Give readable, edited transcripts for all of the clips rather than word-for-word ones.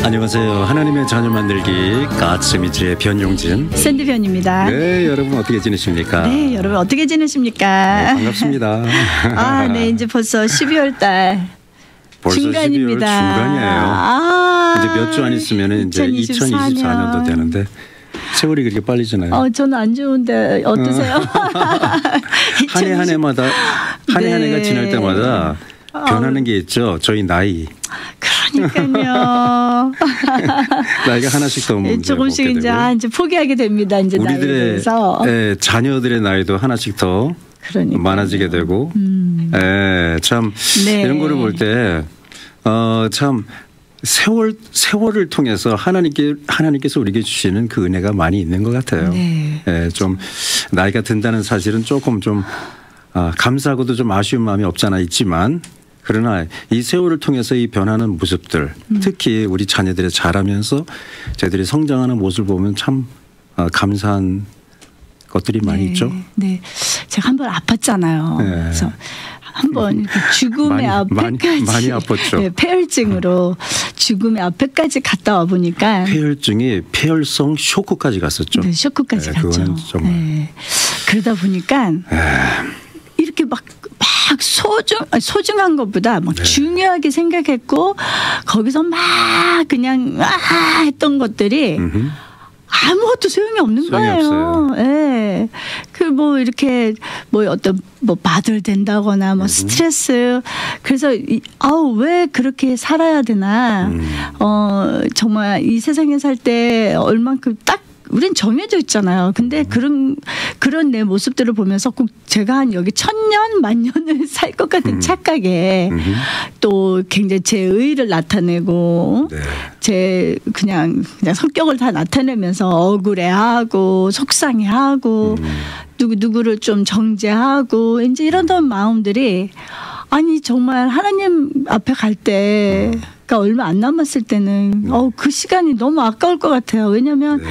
안녕하세요. 하나님의 자녀 만들기 가츠미츠의 변용진 샌드변입니다. 네, 여러분 어떻게 지내십니까? 네, 여러분 어떻게 지내십니까? 네, 반갑습니다. 아, 네, 이제 벌써 12월 달 벌써 중간입니다. 12월 중간이에요. 이제 몇 주 안 있으면 이제 2024년도 되는데 세월이 그렇게 빨리 지나요. 저는 안 좋은데 어떠세요? 한 해 한 해마다 한 해 한 해가 지날 때마다 변하는 게 있죠. 저희 나이. 그러니까요. 나이가 하나씩 더 조금씩 이제 포기하게 됩니다. 이제 우리들의 자녀들의 나이도 하나씩 더 많아지게 되고, 참 네. 이런 거를 볼 때 참 세월을 통해서 하나님께서 우리에게 주시는 그 은혜가 많이 있는 것 같아요. 네. 좀 나이가 든다는 사실은 조금 좀 감사하고도 좀 아쉬운 마음이 없잖아 있지만. 그러나 이 세월을 통해서 이 변하는 모습들, 특히 우리 자녀들이 자라면서 저희들이 성장하는 모습을 보면 참 감사한 것들이 많이 있죠. 네, 제가 한번 아팠잖아요. 네. 그래서 한번 죽음의 앞에까지 많이 아팠죠. 네, 폐혈증으로 죽음의 앞에까지 갔다 와 보니까 폐혈증이 폐혈성 쇼크까지 갔었죠. 네, 쇼크까지 갔죠. 정말. 네. 그러다 보니까 이렇게 막 소중한 것보다 막 중요하게 생각했고 거기서 막 그냥 했던 것들이 아무것도 소용이 없는 거예요. 예. 그 뭐 이렇게 뭐 어떤 뭐 바들된다거나 뭐 스트레스 그래서 왜 그렇게 살아야 되나 정말 이 세상에 살 때 얼만큼 딱 우린 정해져 있잖아요. 근데 그런 내 모습들을 보면서 꼭 제가 한 여기 1000년 만년을 살 것 같은 착각에 또 굉장히 제 의의를 나타내고 제 그냥 성격을 다 나타내면서 억울해하고 속상해하고 누구를 좀 정죄하고 이제 이런 마음들이 아니 정말 하나님 앞에 갈 때 그러니까 얼마 안 남았을 때는 그 시간이 너무 아까울 것 같아요. 왜냐하면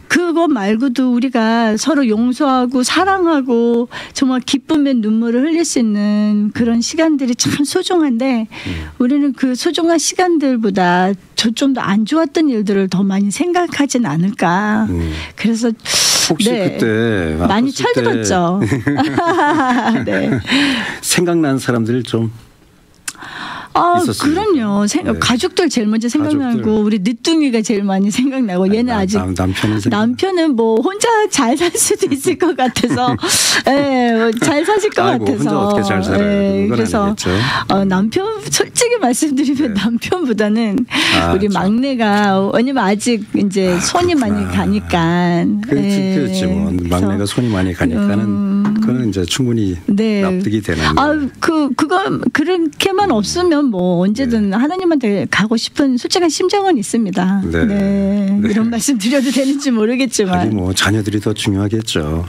그거 말고도 우리가 서로 용서하고 사랑하고 정말 기쁨의 눈물을 흘릴 수 있는 그런 시간들이 참 소중한데 우리는 그 소중한 시간들보다 좀 더 안 좋았던 일들을 더 많이 생각하진 않을까. 그래서 혹시 그때 많이 철들었죠. 네. 생각난 사람들 좀 있었습니다. 그럼요. 가족들 제일 먼저 생각나고 우리 늦둥이가 제일 많이 생각나고 얘는 아직 남편은 뭐 혼자 잘 살 수도 있을 것 같아서 잘 사실 것 같아서 혼자 어떻게 잘 살아요. 그래서 남편 솔직히 말씀드리면 남편보다는 우리 막내가 왜냐면 아직 이제 손이 많이 가니까 그렇지 뭐 막내가 손이 많이 가니까는 그거는 이제 충분히 납득이 되는 그건 그렇게만 없으면 뭐 언제든 하나님한테 가고 싶은 솔직한 심정은 있습니다. 이런 말씀 드려도 되는지 모르겠지만 뭐 자녀들이 더 중요하겠죠.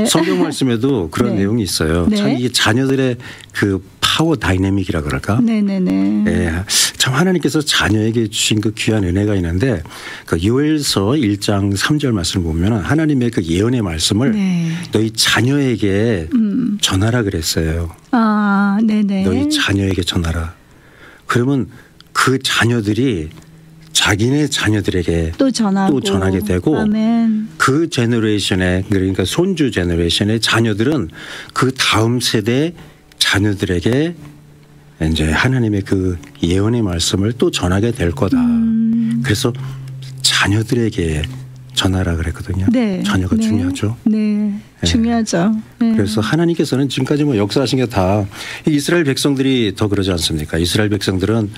성경 말씀에도 그런 내용이 있어요. 참 이게 자녀들의 그 파워 다이내믹이라 그럴까? 참 하나님께서 자녀에게 주신 그 귀한 은혜가 있는데 그 요엘서 1장 3절 말씀을 보면 하나님의 그 예언의 말씀을 너희 자녀에게 전하라 그랬어요. 너희 자녀에게 전하라. 그러면 그 자녀들이 자기네 자녀들에게 또 전하게 되고 그 제너레이션의 그러니까 손주 제너레이션의 자녀들은 그 다음 세대 자녀들에게 이제 하나님의 그 예언의 말씀을 또 전하게 될 거다. 그래서 자녀들에게 전하라 그랬거든요. 자녀가 중요하죠. 중요하죠. 그래서 하나님께서는 지금까지 뭐 역사하신 게 다 이스라엘 백성들이 더 그러지 않습니까? 이스라엘 백성들은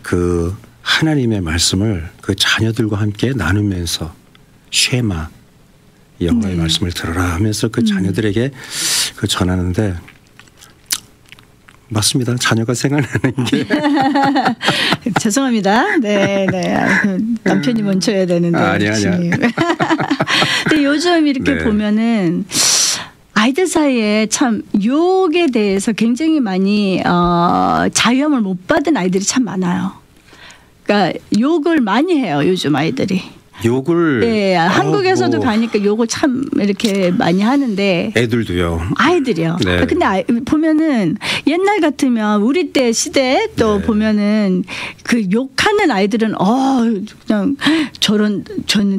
그 하나님의 말씀을 그 자녀들과 함께 나누면서 쉐마 여호와의 말씀을 들어라 하면서 그 자녀들에게 그 전하는데 맞습니다. 자녀가 생각나는 게 죄송합니다. 남편이 먼저야 되는데. 아니야. 근데 요즘 이렇게 보면은 아이들 사이에 참 욕에 대해서 굉장히 많이 자유함을 못 받은 아이들이 참 많아요. 그러니까 욕을 많이 해요. 요즘 아이들이. 욕을 네, 한국에서도 가니까 욕을 참 이렇게 많이 하는데 애들도요. 아이들이요. 네. 근데 보면은 옛날 같으면 우리 때 시대 또 네. 보면은 그 욕하는 아이들은 그냥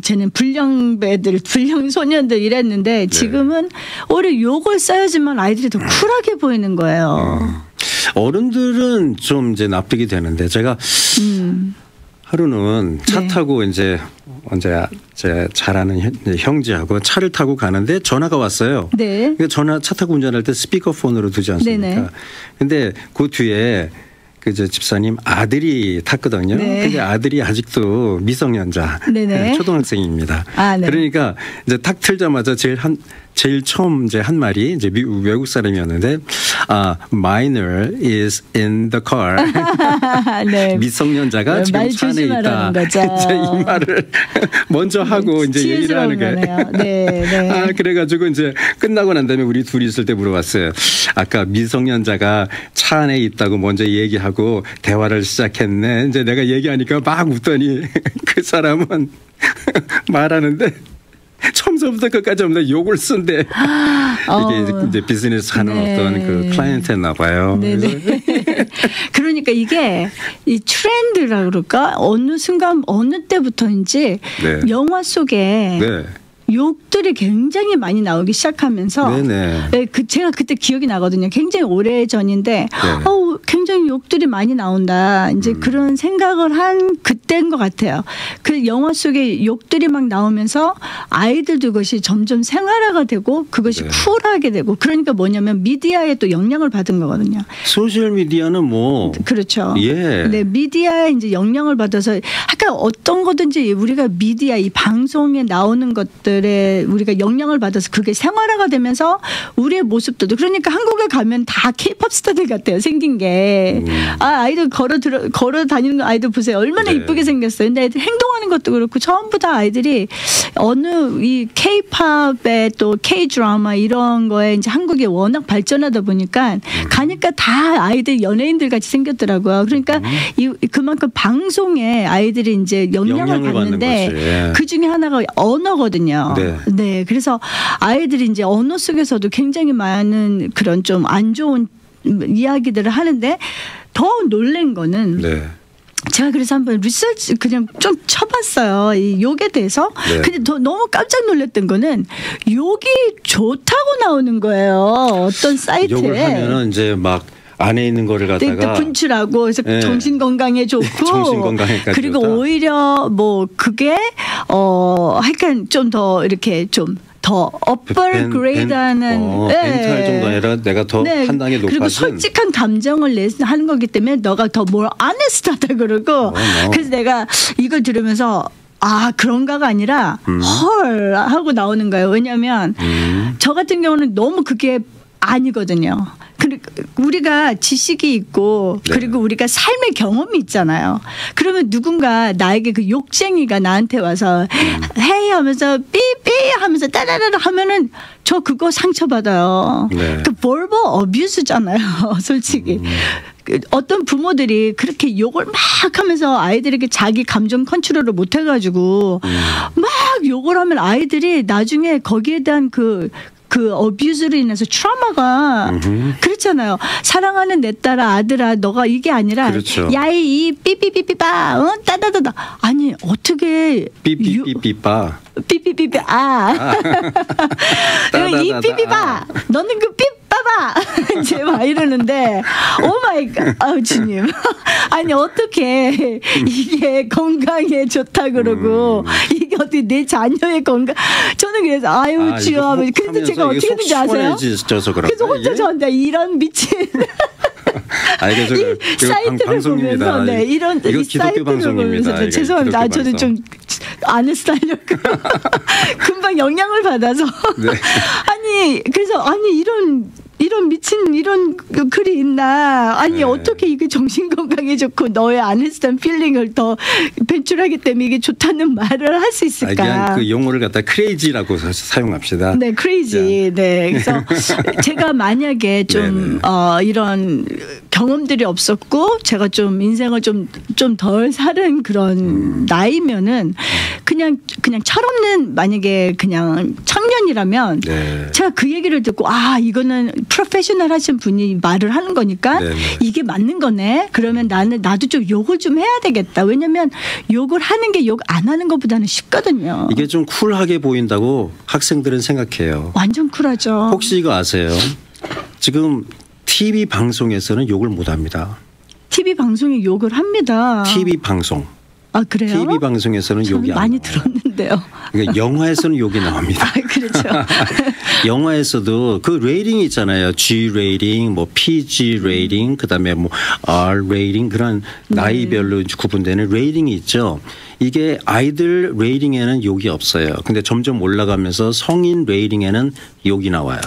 쟤는 불량배들, 불량 소년들 이랬는데 지금은 오히려 욕을 써야지만 아이들이 더 쿨하게 보이는 거예요. 어른들은 좀 이제 납득이 되는데 제가 하루는 차 타고 이제 제 잘 아는 형제하고 차를 타고 가는데 전화가 왔어요. 네. 그러니까 차 타고 운전할 때 스피커폰으로 두지 않습니까? 네네. 근데 그 뒤에 그 집사님 아들이 탔거든요. 네. 근데 아들이 아직도 미성년자, 네네. 초등학생입니다. 네. 그러니까 이제 탁 틀자마자 제일 처음 이제 한 말이 이제 외국 사람이었는데 minor is in the car. 네. 미성년자가 지금 차 안에 있다. 거죠. 이제 이 말을 먼저 하고 이제 얘기를 하는 거예요. 네. 그래가지고 이제 끝나고 난 다음에 우리 둘이 있을 때 물어봤어요. 아까 미성년자가 차 안에 있다고 먼저 얘기하고 대화를 시작했네. 이제 내가 얘기하니까 막 웃더니 그 사람은 말하는데 처음부터 끝까지 없는 욕을 쓴대. 이게 이제 비즈니스 하는 어떤 그 클라이언트였나 봐요. 그러니까 이게 이 트렌드라 그럴까? 어느 순간 어느 때부터인지 영화 속에 욕들이 굉장히 많이 나오기 시작하면서 제가 그때 기억이 나거든요. 굉장히 오래 전인데 굉장히 욕들이 많이 나온다. 이제 그런 생각을 한 그때인 것 같아요. 그 영화 속에 욕들이 막 나오면서 아이들도 그것이 점점 생활화가 되고 그것이 쿨하게 되고 그러니까 뭐냐면 미디어에 또 영향을 받은 거거든요. 소셜 미디어는 뭐 그렇죠. 네, 미디어에 이제 영향을 받아서 아까 어떤 거든지 우리가 미디어 이 방송에 나오는 것들 우리가 영향을 받아서 그게 생활화가 되면서 우리의 모습도 그러니까 한국에 가면 다 K-팝 스타들 같아요. 생긴 게. 아이들 걸어 다니는 아이들 보세요. 얼마나 이쁘게 생겼어요. 근데 행동하는 것도 그렇고 전부 다 아이들이 어느 이 K-팝에 또 K-드라마 이런 거에 이제 한국이 워낙 발전하다 보니까 가니까 다 아이들 연예인들 같이 생겼더라고요. 그러니까 그만큼 방송에 아이들이 이제 영향을 받는데 그 중에 하나가 언어거든요. 네. 그래서 아이들이 이제 언어 속에서도 굉장히 많은 그런 좀 안 좋은 이야기들을 하는데 더 놀란 거는 제가 그래서 한번 리서치 그냥 좀 쳐봤어요. 이 욕에 대해서. 근데 너무 깜짝 놀랐던 거는 욕이 좋다고 나오는 거예요. 어떤 사이트에. 욕을 하면은 이제 막 안에 있는 거를 갖다가 분출하고 그래서 정신 건강에 좋고 정신 건강에까지 그리고 좋다. 오히려 뭐 그게 하여간 좀 더 이렇게 좀 더 upper grade하는 멘탈 정도 아니라 내가 더 한 단계 높아진 그리고 솔직한 감정을 하는 거기 때문에 너가 더 more honest하다 그러고 그래서 내가 이걸 들으면서 그런가가 아니라 헐 하고 나오는 거예요. 왜냐하면 저 같은 경우는 너무 그게 아니거든요. 우리가 지식이 있고 그리고 우리가 삶의 경험이 있잖아요. 그러면 누군가 나에게 그 욕쟁이가 나한테 와서 헤이 하면서 삐삐 하면서 따라라라 하면은 저 그거 상처받아요. 그 verbal abuse잖아요. 솔직히. 어떤 부모들이 그렇게 욕을 막 하면서 아이들에게 자기 감정 컨트롤을 못 해가지고 막 욕을 하면 아이들이 나중에 거기에 대한 그 어뷰즈로 인해서 트라우마가 그렇잖아요. 사랑하는 내 딸아 아들아 너가 이게 아니라 야이 이 삐삐삐삐빠 따다다다 아니 어떻게 삐삐삐삐빠 삐삐삐삐 이 삐삐빠 너는 그 삐빠봐 이제 막 이러는데 오 마이 갓 주님 아니 어떻게 이게 건강에 좋다 그러고 이게 어떻게 내 자녀의 건강 저는 그래서 주여 근데 제가 어떻게 했는지 아세요? 그래서 혼자 저한테 이런 미친 이 사이트를 보면서 이런 이 사이트를 보면서 죄송합니다. 저는 좀 아네스타려고 금방 영향을 받아서 그래서 이런 미친 이런 글이 있나 어떻게 이게 정신 건강에 좋고 너의 아네스탄 필링을 더 배출하기 때문에 이게 좋다는 말을 할 수 있을까? 그냥 그 용어를 갖다 크레이지라고 사용합시다. 네, 크레이지. 그래서 제가 만약에 좀 이런 경험들이 없었고 제가 좀 인생을 좀 덜 살은 그런 나이면은 그냥 그냥 철없는 만약에 그냥 청년이라면 네. 제가 그 얘기를 듣고 이거는 프로페셔널 하신 분이 말을 하는 거니까 네. 이게 맞는 거네. 그러면 나도 좀 욕을 좀 해야 되겠다. 왜냐하면 욕을 하는 게 욕 안 하는 것보다는 쉽거든요. 이게 좀 쿨하게 보인다고 학생들은 생각해요. 완전 쿨하죠. 혹시 이거 아세요? 지금 TV 방송에서는 욕을 못 합니다. TV 방송에 욕을 합니다. TV 방송. 아 그래요? TV 방송에서는 욕이 많이 안 나와요. 들었는데요. 그러니까 영화에서는 욕이 나옵니다. 그렇죠. 영화에서도 그 레이팅이 있잖아요. G 레이팅, 뭐 PG 레이팅, 그다음에 뭐 R 레이팅 그런 나이별로 구분되는 레이팅이 있죠. 이게 아이들 레이팅에는 욕이 없어요. 근데 점점 올라가면서 성인 레이팅에는 욕이 나와요.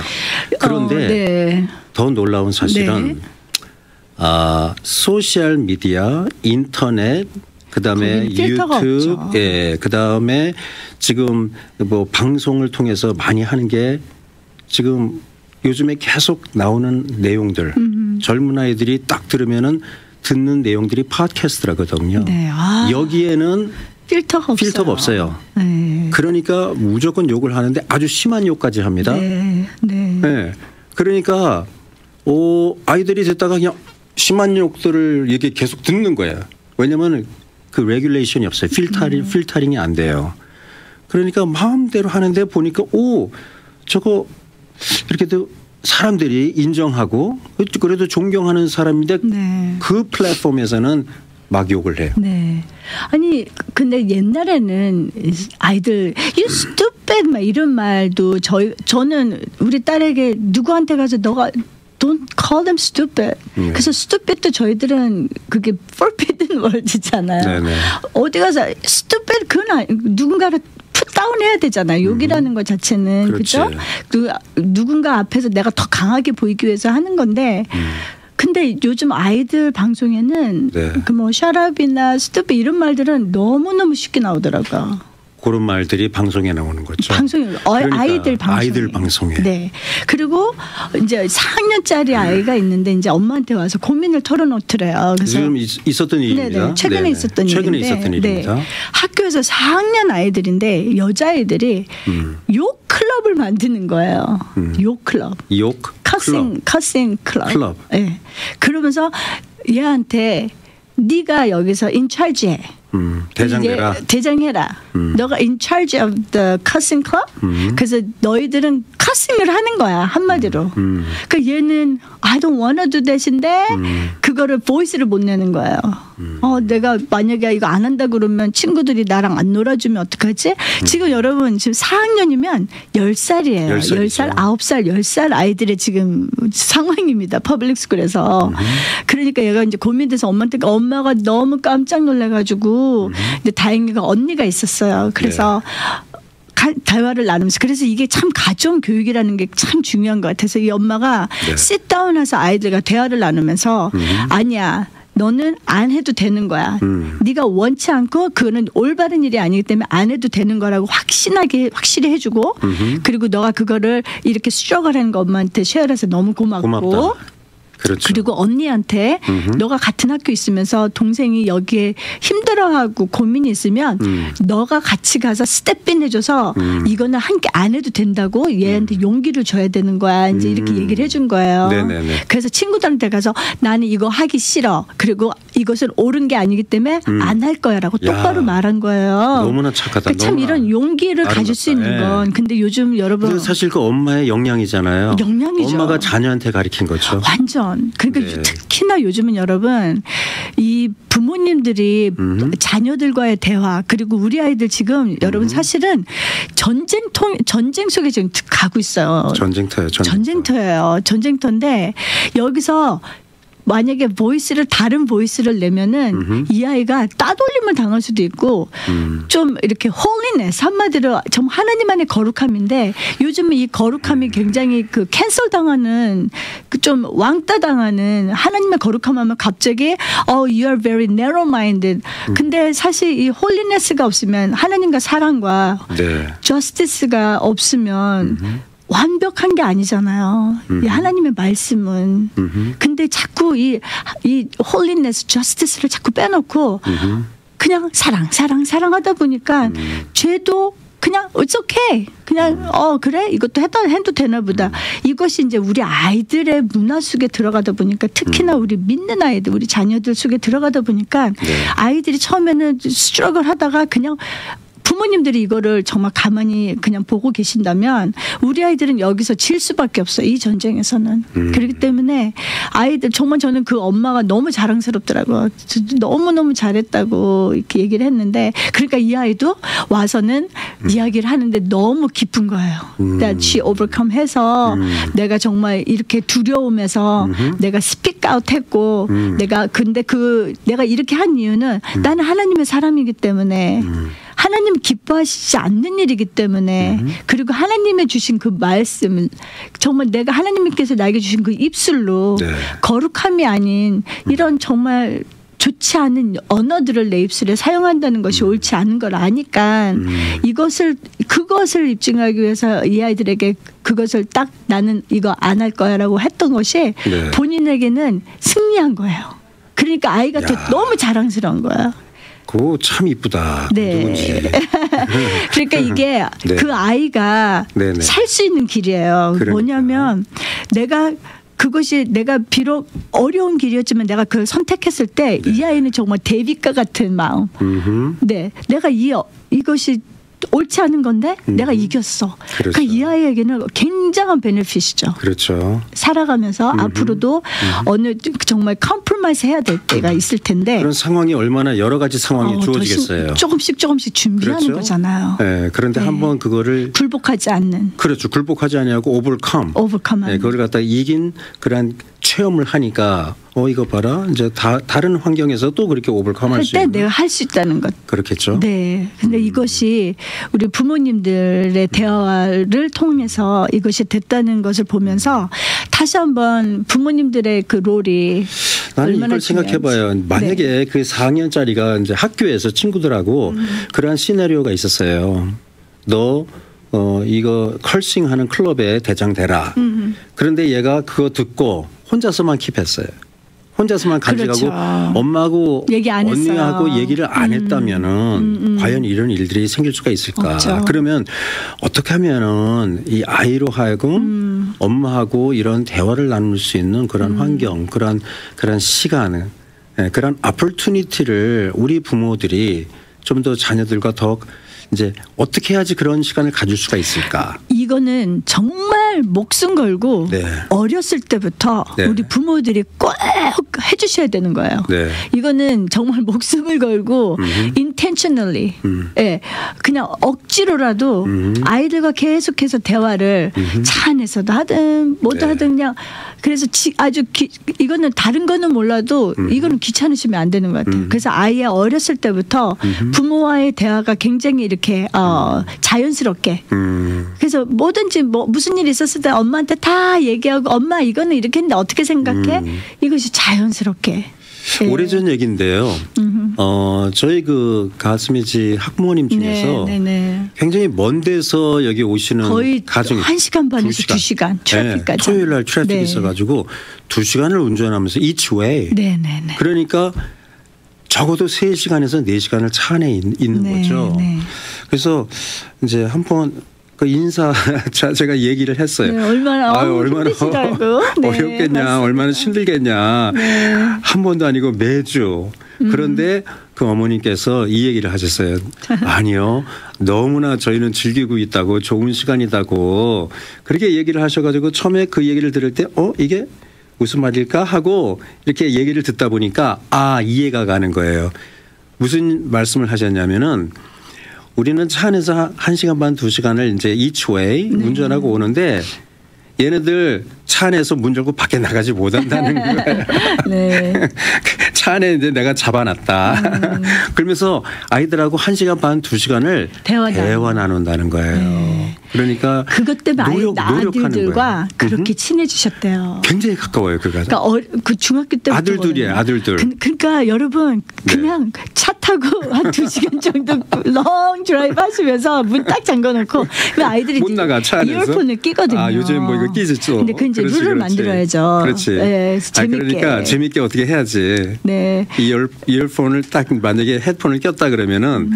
그런데 네. 더 놀라운 사실은 소셜 미디어, 인터넷 그다음에 유튜브, 예, 그다음에 지금 뭐 방송을 통해서 많이 하는 게 지금 요즘에 계속 나오는 내용들, 젊은 아이들이 딱 들으면은 듣는 내용들이 팟캐스트라거든요. 네. 여기에는 필터가 없어요. 네. 그러니까 무조건 욕을 하는데 아주 심한 욕까지 합니다. 네. 네. 그러니까 아이들이 듣다가 그냥 심한 욕들을 이게 계속 듣는 거예요. 왜냐하면 그 레귤레이션이 없어요. 필터링이 안 돼요. 그러니까 마음대로 하는데 보니까 저거 이렇게도 사람들이 인정하고 그래도 존경하는 사람인데 네. 그 플랫폼에서는 막 욕을 해요. 네. 아니 근데 옛날에는 아이들 you stupid 막 이런 말도 저는 우리 딸에게 누구한테 가서 너가 Don't call them stupid. 그래서 stupid도 저희들은 그게 forbidden word잖아요. 네네. 어디 가서 stupid 그건 누군가를 풋다운 해야 되잖아요. 욕이라는 것 자체는 그렇죠. 누군가 앞에서 내가 더 강하게 보이기 위해서 하는 건데. 근데 요즘 아이들 방송에는 네. 그 뭐 샤랍이나 stupid 이런 말들은 너무너무 쉽게 나오더라고요. 그런 말들이 방송에 나오는 거죠. 그러니까 아이들 방송에. 네. 그리고 이제 4학년짜리 아이가 있는데 이제 엄마한테 와서 고민을 털어놓더래요. 그래서 지금 있었던 일입니다. 네네. 최근에 있었던 일입니다. 학교에서 4학년 아이들인데 여자아이들이 욕 클럽을 만드는 거예요. 욕 클럽. 커싱 클럽. 네. 그러면서 얘한테 네가 여기서 인차지해. 대장해라. 너가 in charge of the cussing club. 그래서 너희들은 cussing을 하는 거야 한마디로. 그 얘는 I don't wanna do that인데 그거를 보이스를 못 내는 거예요. 내가 만약에 이거 안 한다 그러면 친구들이 나랑 안 놀아주면 어떡하지? 지금 여러분 지금 4학년이면 10살이에요. 10살, 9살, 10살 아이들의 지금 상황입니다. 퍼블릭 스쿨에서. 그러니까 얘가 이제 고민돼서 엄마가 너무 깜짝 놀래가지고 근데 다행히가 언니가 있었어요. 그래서 대화를 나누면서 그래서 이게 참 가정 교육이라는 게 참 중요한 것 같아서 이 엄마가 sit-down해서 아이들과 대화를 나누면서 아니야. 너는 안 해도 되는 거야. 네가 원치 않고 그거는 올바른 일이 아니기 때문에 안 해도 되는 거라고 확실히 해주고 그리고 너가 그거를 이렇게 스트러글하는 거 엄마한테 쉐어해서 너무 고맙고 그렇죠. 그리고 언니한테 너가 같은 학교 있으면서 동생이 여기에 힘들어하고 고민이 있으면 너가 같이 가서 스텝인 해줘서 이거는 함께 안 해도 된다고 얘한테 용기를 줘야 되는 거야. 이제 이렇게 얘기를 해준 거예요. 네네네. 그래서 친구들한테 가서 나는 이거 하기 싫어. 그리고 이것은 옳은 게 아니기 때문에 안 할 거야라고 똑바로 말한 거예요. 너무나 착하다. 그러니까 참 이런 용기를 가질 수 있는 건 근데 요즘 여러분 사실 그 엄마의 역량이잖아요. 역량이죠. 엄마가 자녀한테 가르친 거죠. 완전. 그러니까 특히나 요즘은 여러분 이 부모님들이 자녀들과의 대화 그리고 우리 아이들 지금 여러분 사실은 전쟁 속에 지금 가고 있어요. 전쟁터예요. 전쟁터인데 여기서 만약에 다른 보이스를 내면은 이 아이가 따돌림을 당할 수도 있고 좀 이렇게 홀리네스 한마디로 좀 하나님 안의 거룩함인데 요즘은 이 거룩함이 굉장히 그 캔슬 당하는 그 좀 왕따 당하는 하나님의 거룩함하면 갑자기 you are very narrow minded. 근데 사실 이 홀리네스가 없으면 하나님과 사랑과 justice가 없으면 완벽한 게 아니잖아요. 이 하나님의 말씀은. 근데 자꾸 이 홀리네스, 저스티스를 자꾸 빼놓고 그냥 사랑하다 보니까 죄도 그냥 it's okay. 그냥 그래 이것도 해도 되나 보다. 이것이 이제 우리 아이들의 문화 속에 들어가다 보니까 특히나 우리 믿는 아이들 우리 자녀들 속에 들어가다 보니까 아이들이 처음에는 스트러글 하다가 그냥 부모님들이 이거를 정말 가만히 그냥 보고 계신다면 우리 아이들은 여기서 질 수밖에 없어요. 이 전쟁에서는. 그렇기 때문에 아이들 정말 저는 그 엄마가 너무 자랑스럽더라고요. 너무너무 잘했다고 이렇게 얘기를 했는데 그러니까 이 아이도 와서는 이야기를 하는데 너무 기쁜 거예요. That she overcome 해서 내가 정말 이렇게 두려움에서 내가 speak out 했고 근데 내가 이렇게 한 이유는 나는 하나님의 사람이기 때문에 하나님 기뻐하시지 않는 일이기 때문에 그리고 하나님의 주신 그 말씀을 정말 내가 하나님께서 나에게 주신 그 입술로 거룩함이 아닌 이런 정말 좋지 않은 언어들을 내 입술에 사용한다는 것이 옳지 않은 걸 아니까 그것을 입증하기 위해서 이 아이들에게 그것을 딱 나는 이거 안 할 거야라고 했던 것이 본인에게는 승리한 거예요. 그러니까 아이가 너무 자랑스러운 거야. 그거 참 이쁘다. 누군지. 그러니까 이게 그 아이가 살 수 있는 길이에요. 그러니까. 뭐냐면 내가 비록 어려운 길이었지만 내가 그걸 선택했을 때 이 아이는 정말 데뷔가 같은 마음. 내가 이것이 옳지 않은 건데 내가 이겼어. 그러니까 이 아이에게는 굉장한 베네핏이죠. 그렇죠. 살아가면서 앞으로도 어느 정말 컴프로마이즈 해야 될 때가 있을 텐데 그런 상황이 얼마나 여러 가지 상황이 주어지겠어요. 조금씩 준비하는 거잖아요. 네, 그런데 한번 그거를 굴복하지 않는. 그렇죠. 굴복하지 아니하고 오버컴. 그걸 갖다 이긴 그런 체험을 하니까 이거 봐라 이제 다른 환경에서 또 그렇게 오버컴할 수 있는 내가 할 수 있다는 것. 그렇겠죠. 네. 근데 이것이 우리 부모님들의 대화를 통해서 이것이 됐다는 것을 보면서 다시 한번 부모님들의 그 롤이 나는 이걸 생각해봐요. 만약에 그 4학년짜리가 이제 학교에서 친구들하고 그러한 시나리오가 있었어요. 너 이거 컬싱하는 클럽에 대장 되라. 그런데 얘가 그거 듣고 혼자서만 킵했어요. 혼자서만 간직하고 그렇죠. 엄마하고 얘기 안 언니하고 얘기를 안 했다면은 과연 이런 일들이 생길 수가 있을까? 없죠. 그러면 어떻게 하면은 이 아이로 하여금 엄마하고 이런 대화를 나눌 수 있는 그런 환경, 그런 시간, 그런 어퍼튜니티를 우리 부모들이 좀 더 자녀들과 더 이제 어떻게 해야지 그런 시간을 가질 수가 있을까? 이거는 정말 목숨 걸고 어렸을 때부터 우리 부모들이 꼭 해주셔야 되는 거예요. 이거는 정말 목숨을 걸고 intentionally 그냥 억지로라도 아이들과 계속해서 대화를 차 안에서도 하든 뭐도 하든 그냥 그래서 아주 이거는 다른 거는 몰라도 이거는 귀찮으시면 안 되는 것 같아요. 그래서 아이의 어렸을 때부터 부모와의 대화가 굉장히 이렇게 자연스럽게 그래서 뭐든지 무슨 일이 있었을 때 엄마한테 다 얘기하고 엄마 이거는 이렇게 했는데 어떻게 생각해? 이것이 자연스럽게. 오래전 얘기인데요. 저희 그 가스미지 학부모님 중에서 굉장히 먼 데서 여기 오시는 거의 가정이 1시간 반에서 2시간 트래픽까지. 토요일 날 트래픽이 있어가지고 2시간을 운전하면서 each way. 그러니까 적어도 3시간에서 4시간을 차 안에 있는 거죠. 그래서 이제 한번 그 인사 제가 얘기를 했어요. 얼마나 어렵겠냐, 얼마나 힘들겠냐. 한 번도 아니고 매주. 그런데 그 어머님께서 이 얘기를 하셨어요. 아니요. 너무나 저희는 즐기고 있다고 좋은 시간이다고 그렇게 얘기를 하셔가지고 처음에 그 얘기를 들을 때 이게 무슨 말일까 하고 이렇게 얘기를 듣다 보니까 이해가 가는 거예요. 무슨 말씀을 하셨냐면은 우리는 차 안에서 1시간 반 2시간을 이제 each way 운전하고 오는데 얘네들 차 안에서 문 열고 밖에 나가지 못한다는 거예요. 차 안에 이제 내가 잡아놨다. 그러면서 아이들하고 1시간 반 2시간을 대화 나눈다는 거예요. 그러니까 그것 때문에 아들들과 그렇게 친해지셨대요. 굉장히 가까워요. 그러니까 그 중학교 때부터 아들들이에요. 아들들. 그러니까 여러분 그냥 차 타고 한 2시간 정도 롱 드라이브 하시면서 문 딱 잠궈놓고 그 아이들이 못 나가 차 안에서. 이어폰을 끼거든요. 요즘 뭐 이거 끼죠. 근데 그 이제 그렇지, 룰을 그렇지. 만들어야죠. 그렇지. 네, 재밌게. 그러니까 재밌게 어떻게 해야지. 네. 이어폰을 딱 만약에 헤드폰을 꼈다 그러면은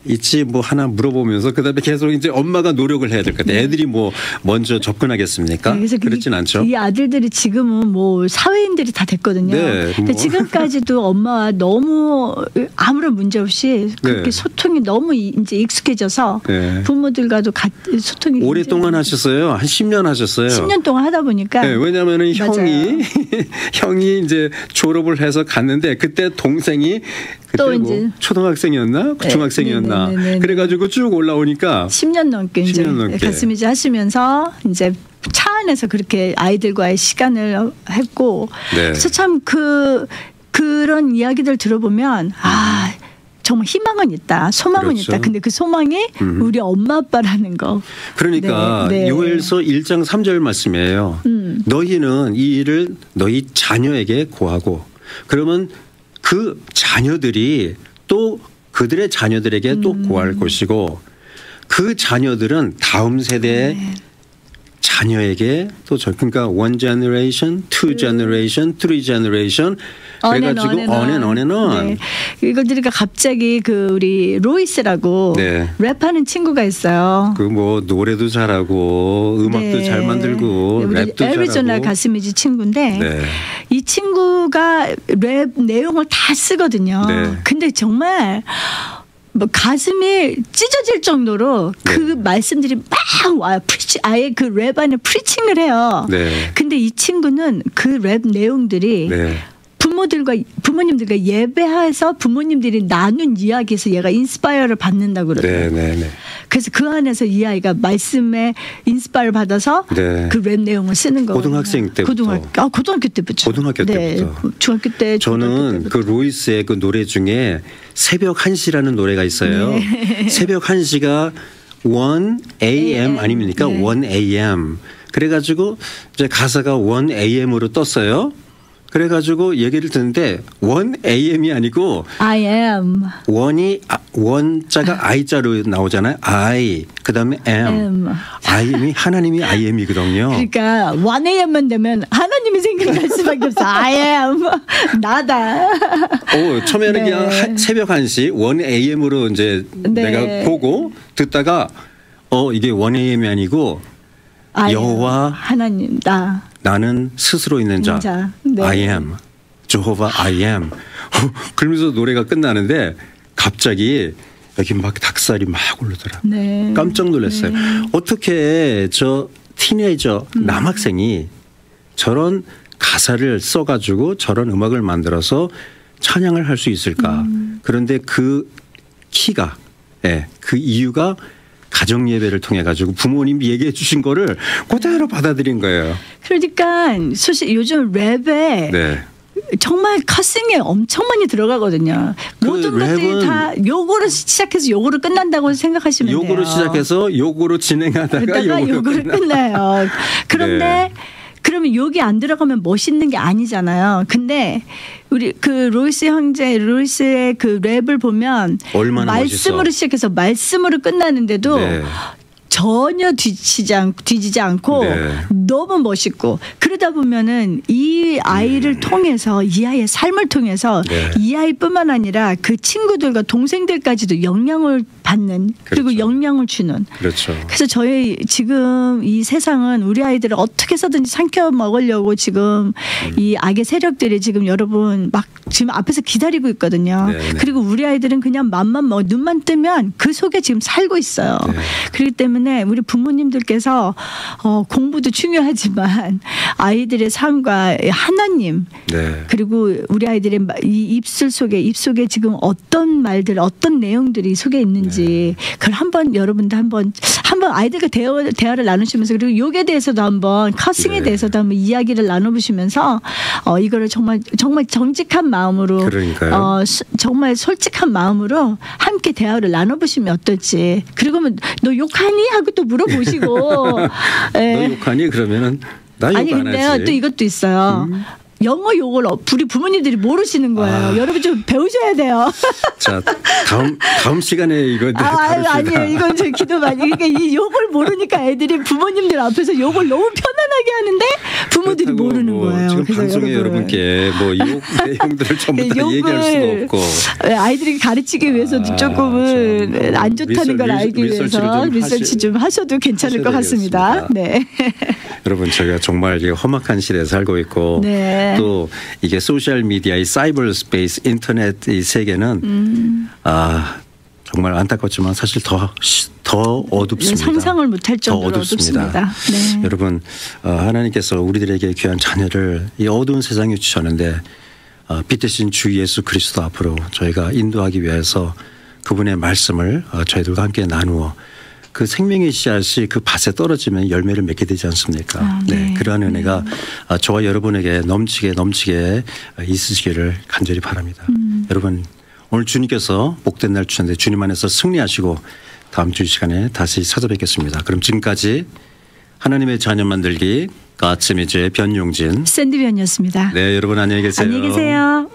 있지 뭐 하나 물어보면서 그다음에 계속 이제 엄마가 노력을 해야 될 것 같아요. 애들이 뭐 먼저 접근하겠습니까? 네, 그렇진 않죠. 이 아들들이 지금은 뭐 사회인들이 다 됐거든요. 네, 근데 뭐. 지금까지도 엄마와 너무 아무런 문제 없이 그렇게 네. 소통이 너무 이제 익숙해져서 네. 부모들과도 소통이 오랫동안 하셨어요. 한 10년 하셨어요. 10년 동안 하다 보니까. 네, 왜냐하면은 맞아요. 형이 이제 졸업을 해서 갔는데 그때 동생이 그때 또 뭐 이제 초등학생이었나 네, 중학생이었나 네네네네. 그래가지고 쭉 올라오니까 10년 넘게 이제 10년 넘게. 가슴 이제 하시면서 이제 차 안에서 그렇게 아이들과의 시간을 했고 네. 그래서 참 그런 이야기들 들어보면 아 정말 희망은 있다, 소망은 그렇죠. 있다. 근데 그 소망이 우리 엄마 아빠라는 거. 그러니까 네, 네. 요엘서 1장 3절 말씀이에요. 너희는 이 일을 너희 자녀에게 고하고 그러면 그 자녀들이 또 그들의 자녀들에게 또 고할 것이고 그 자녀들은 다음 세대의 자녀에게 또 그러니까 one generation, two generation, three generation 그래가지고 on and on. 네. 이걸 들으니까 갑자기 그 우리 로이스라고 네. 랩하는 친구가 있어요. 그 뭐 노래도 잘하고 음악도 네. 잘 만들고 우리 랩도 애리조나 잘하고. 가스미지 친구인데 네. 이 친구가 랩 내용을 다 쓰거든요. 네. 근데 정말 뭐 가슴이 찢어질 정도로 그 네. 말씀들이 막 와요. 아예 그 랩 안에 프리칭을 해요. 네. 근데 이 친구는 그 랩 내용들이 네. 부모님들과 예배해서 부모님들이 나눈 이야기에서 얘가 인스파이어를 받는다고 그러더라고요. 네. 네. 그래서 그 안에서 이 아이가 말씀에 인스파이어 받아서 네. 그 랩 내용을 쓰는 거예요. 고등학생 때부터. 고등학교 때부터. 고등학교 때부터. 중학교 때. 저는 그 로이스의 그 노래 중에 새벽 1시라는 노래가 있어요. 네. 새벽 1시가 1am 아닙니까? 네. 1am. 그래가지고 이제 가사가 1am으로 떴어요. 그래가지고 얘기를 듣는데 1am이 아니고 I am. 원자가 I자로 나오잖아요. I 그다음에 am. I이 하나님이 I am이거든요. 그러니까 1am만 되면 하나님이 생각날 수밖에 없어. I am. 나다. 처음에는 네. 그냥 새벽 1시 1am으로 이제 네. 내가 보고 듣다가 이게 1am이 아니고 여호와 하나님 나. 나는 스스로 있는 자. 네. I am. Jehovah I am. 그러면서 노래가 끝나는데 갑자기 여기 막 닭살이 막 오르더라. 네. 깜짝 놀랐어요. 네. 어떻게 저 티네이저 남학생이 저런 가사를 써가지고 저런 음악을 만들어서 찬양을 할 수 있을까. 그런데 그 키가 그 이유가 가정 예배를 통해 가지고 부모님이 얘기해 주신 거를 그대로 받아들인 거예요. 그러니까 사실 요즘 랩에 네. 정말 커싱에 엄청 많이 들어가거든요. 모든 것들이 다 요거로 시작해서 요거로 끝난다고 생각하시면 돼요. 요거로 시작해서 요거로 진행하다가 요거로 끝나요. 그런데 네. 그러면 욕이 안 들어가면 멋있는 게 아니잖아요. 근데 우리 그 로이스의 그 랩을 보면 얼마나 말씀으로 멋있어. 시작해서 말씀으로 끝나는데도 네. 전혀 뒤지지 않고 네. 너무 멋있고 그러다 보면은 이 아이를 통해서 이 아이의 삶을 통해서 네. 이 아이뿐만 아니라 그 친구들과 동생들까지도 영향을 받는 그리고 그렇죠. 영향을 주는 그렇죠. 그래서 저희 지금 이 세상은 우리 아이들을 어떻게 해서든지 삼켜 먹으려고 지금 이 악의 세력들이 지금 여러분 막 지금 앞에서 기다리고 있거든요. 네네. 그리고 우리 아이들은 그냥 맘만 먹어 눈만 뜨면 그 속에 지금 살고 있어요. 네. 그렇기 때문에 우리 부모님들께서 공부도 중요하지만 아이들의 삶과 하나님 네. 그리고 우리 아이들의 이 입 속에 지금 어떤 말들 어떤 내용들이 속에 있는지 그걸 한번 여러분도 한번 아이들과 대화를 나누시면서 그리고 욕에 대해서도 한번 커싱에 네. 대해서도 한번 이야기를 나눠보시면서 이거를 정말 정직한 마음으로 그러니까요. 정말 솔직한 마음으로 함께 대화를 나눠보시면 어떨지 그리고 너 욕하니 하고 또 물어보시고 너 욕하니 그러면은 나 욕 안 하지. 아니 근데요 또 이것도 있어요. 영어 욕을 우리 부모님들이 모르시는 거예요. 여러분 좀 배우셔야 돼요. 자, 다음 시간에 이거 아니에요. 이건 제 기도 많이. 그러니까 이 욕을 모르니까 애들이 부모님들 앞에서 욕을 너무 편안하게 하는데 부모들이 모르는 거예요. 지금 방송에 여러분께 뭐 욕 내용들을 전부 다 얘기할 수도 없고 아이들이 가르치기 위해서도 조금은 안 좋다는 걸 알기 위해서 리서치 좀 하셔도 괜찮을 것 같습니다. 네. 여러분 저희가 정말 험악한 시대에 살고 있고 네. 또 이게 소셜 미디어의 사이버 스페이스 인터넷 이 세계는 정말 안타깝지만 사실 더 어둡습니다. 상상을 못할 정도로 어둡습니다. 네. 여러분 하나님께서 우리들에게 귀한 자녀를 이 어두운 세상에 주셨는데 빛 대신 주 예수 그리스도 앞으로 저희가 인도하기 위해서 그분의 말씀을 저희들과 함께 나누어 그 생명의 씨앗이 그 밭에 떨어지면 열매를 맺게 되지 않습니까? 네. 그러한 은혜가 저와 여러분에게 넘치게 있으시기를 간절히 바랍니다. 여러분 오늘 주님께서 복된 날 주셨는데 주님 안에서 승리하시고 다음 주 시간에 다시 찾아뵙겠습니다. 그럼 지금까지 하나님의 자녀 만들기 가츠미즈의 변용진 샌드변이었습니다. 네, 여러분 안녕히 계세요. 안녕히 계세요.